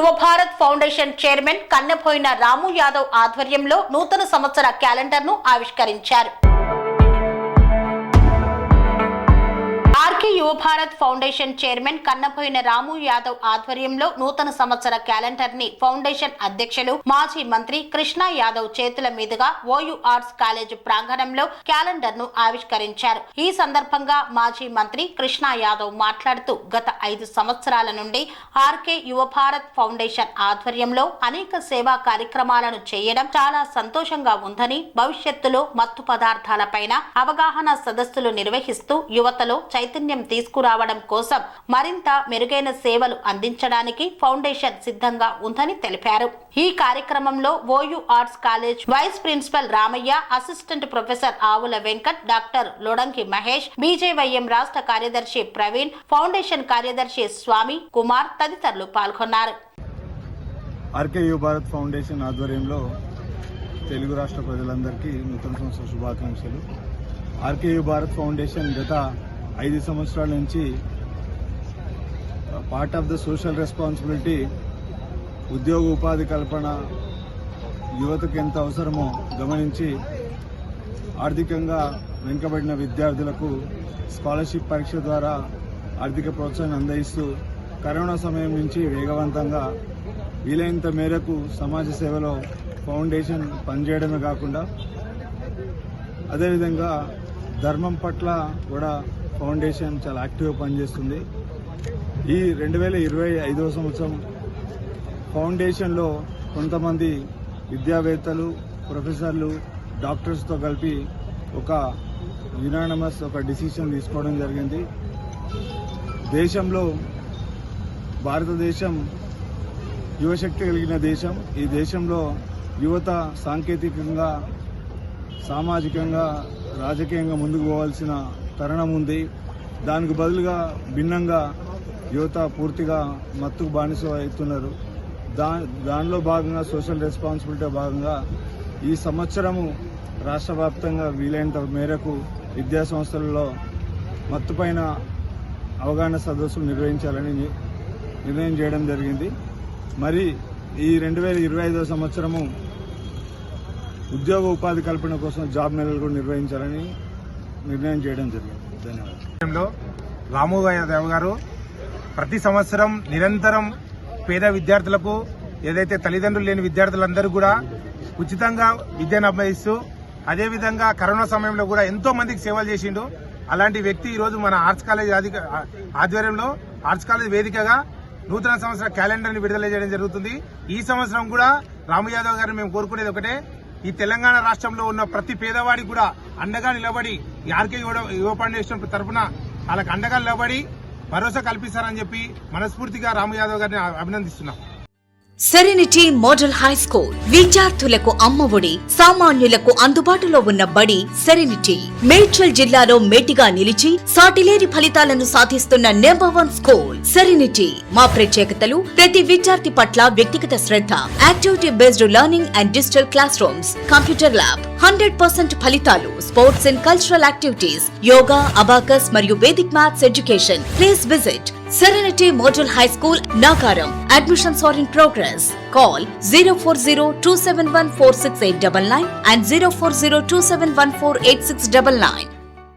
యువ Bharat foundation chairman కన్నెపోయిన రాము యాదవ్ ఆధ్వర్యంలో నూతన సంవత్సర క్యాలెండర్ను ఆవిష్కరించారు. యువ భారత్ ఫౌండేషన్ చైర్మన్ కన్నపోయిన రాము యాదవ్ ఆధ్వర్యంలో నూతన సంవత్సర క్యాలెండర్ ని ఫౌండేషన్ అధ్యక్షులు మాజీ మంత్రి కృష్ణ యాదవ్ చేతుల మీదుగా ఓయూ ఆర్ట్స్ కాలేజ్ ప్రాంగణంలో క్యాలెండర్ ను ఆవిష్కరించారు. ఈ సందర్భంగా మాజీ మంత్రి కృష్ణ యాదవ్ మాట్లాడుతూ గత 5 సంవత్సరాల నుండి ఆర్కే యువ భారత్ ఫౌండేషన్ ఆధ్వర్యంలో అనేక సేవా కార్యక్రమాలను చేయడం చాలా సంతోషంగా ఉందని, భవిష్యత్తులో మత్తు పదార్థాలపైన అవగాహన సదస్సులు నిర్వహిస్తూ యువతలో చైతన్యం తీసుకురావడం కోసం మరింత మెరుగైన సేవలు అందించడానికి ఫౌండేషన్ సిద్ధంగా ఉందని తెలిపారు. ఈ కార్యక్రమంలో OU arts college vice principal Ramayya, assistant professor Avula Venkat, doctor Lodanki Mahesh, BJYM రాష్ట్ర కార్యదర్శి ప్రవీణ్, ఫౌండేషన్ కార్యదర్శి స్వామి కుమార్ తదితరులు పాల్గొన్నారు. ఆర్కే యువ భారత్ ఫౌండేషన్ ఆధ్వర్యంలో తెలుగు రాష్ట్ర ప్రజలందరికీ నూతన సంవత్సర శుభాకాంక్షలు. ఆర్కే యువ భారత్ ఫౌండేషన్ గత 5 సంవత్సరాల నుంచి part of the social responsibility, ఉద్యోగ ఉపాధి కల్పన యువతకు ఎంత అవసరమో గమనించి ఆర్థికంగా వెనుకబడిన విద్యార్థులకు స్కాలర్షిప్ పరీక్ష ద్వారా ఆర్థిక ప్రోత్సాహం అందజేస్తూ కరోనా సమయం నుంచి వేగవంతంగా వీలైనంత మేరకు సమాజ సేవలో ఫౌండేషన్ పనిచేయడమే కాకుండా అదేవిధంగా ధర్మం పట్ల కూడా ఫౌండేషన్ చాలా యాక్టివ్గా పనిచేస్తుంది. ఈ 2025వ సంవత్సరం ఫౌండేషన్లో కొంతమంది విద్యావేత్తలు, ప్రొఫెసర్లు, డాక్టర్స్తో కలిపి ఒక యునానిమస్ డిసిషన్ తీసుకోవడం జరిగింది. దేశంలో భారతదేశం యువశక్తి కలిగిన దేశం. ఈ దేశంలో యువత సాంకేతికంగా, సామాజికంగా, రాజకీయంగా ముందుకు పోవాల్సిన తరుణం ఉంది. దానికి బదులుగా భిన్నంగా యువత పూర్తిగా మత్తుకు బానిస అవుతున్నారు. దానిలో భాగంగా సోషల్ రెస్పాన్సిబిలిటీ భాగంగా ఈ సంవత్సరము రాష్ట్ర వ్యాప్తంగా వీలైనంత మేరకు విద్యా సంస్థలలో మత్తుపైన అవగాహన సదస్సులు నిర్వహించాలని నిర్ణయం చేయడం జరిగింది. మరి ఈ 2025వ సంవత్సరము ఉద్యోగ ఉపాధి కల్పన కోసం జాబ్ మేళలు కూడా నిర్వహించాలని నిర్ణయం చేయడం జరిగింది. ధన్యవాదాలు. రాము యాదవ్ గారు ప్రతి సంవత్సరం నిరంతరం పేద విద్యార్థులకు, ఏదైతే తల్లిదండ్రులు లేని విద్యార్థులందరూ కూడా ఉచితంగా విద్యను అభ్యసిస్తూ, అదేవిధంగా కరోనా సమయంలో కూడా ఎంతో మందికి సేవలు చేసిండు. అలాంటి వ్యక్తి ఈరోజు మన ఆర్ట్స్ కాలేజ్ ఆధ్వర్యంలో ఆర్ట్స్ కాలేజ్ వేదికగా నూతన సంవత్సర క్యాలెండర్ ని విడుదల చేయడం జరుగుతుంది. ఈ సంవత్సరం కూడా రాము యాదవ్ గారిని మేము కోరుకునేది ఒకటే, ఈ తెలంగాణ రాష్ట్రంలో ఉన్న ప్రతి పేదవాడికి కూడా అండగా నిలబడి ఈ ఆర్కే యువ ఫౌండేషన్ తరఫున వాళ్ళకి అండగా నిలబడి భరోసా కల్పిస్తారని చెప్పి మనస్ఫూర్తిగా రాము యాదవ్ గారిని అభినందిస్తున్నాం. సెరెనిటీ మోడల్ హై స్కూల్ విద్యార్థులకు అమ్మఒడి, సామాన్యులకు అందుబాటులో ఉన్న బడి సెరెనిటీ. మేడ్చల్ జిల్లాలో మేటిగా నిలిచి సాటిలేని ఫలితాలను సాధిస్తున్న నెంబర్ 1 స్కూల్ సెరెనిటీ. మా ప్రత్యేకతలు ప్రతి విద్యార్థి పట్ల వ్యక్తిగత శ్రద్ధ, activity based learning and digital classrooms, computer lab, 100% ఫలితాలు, sports and cultural activities, yoga, abacus మరియు Vedic maths education. Please visit Serenity Model High School, Nagaram. Admissions are in progress. Call 040-271-46899 and 040-271-48699.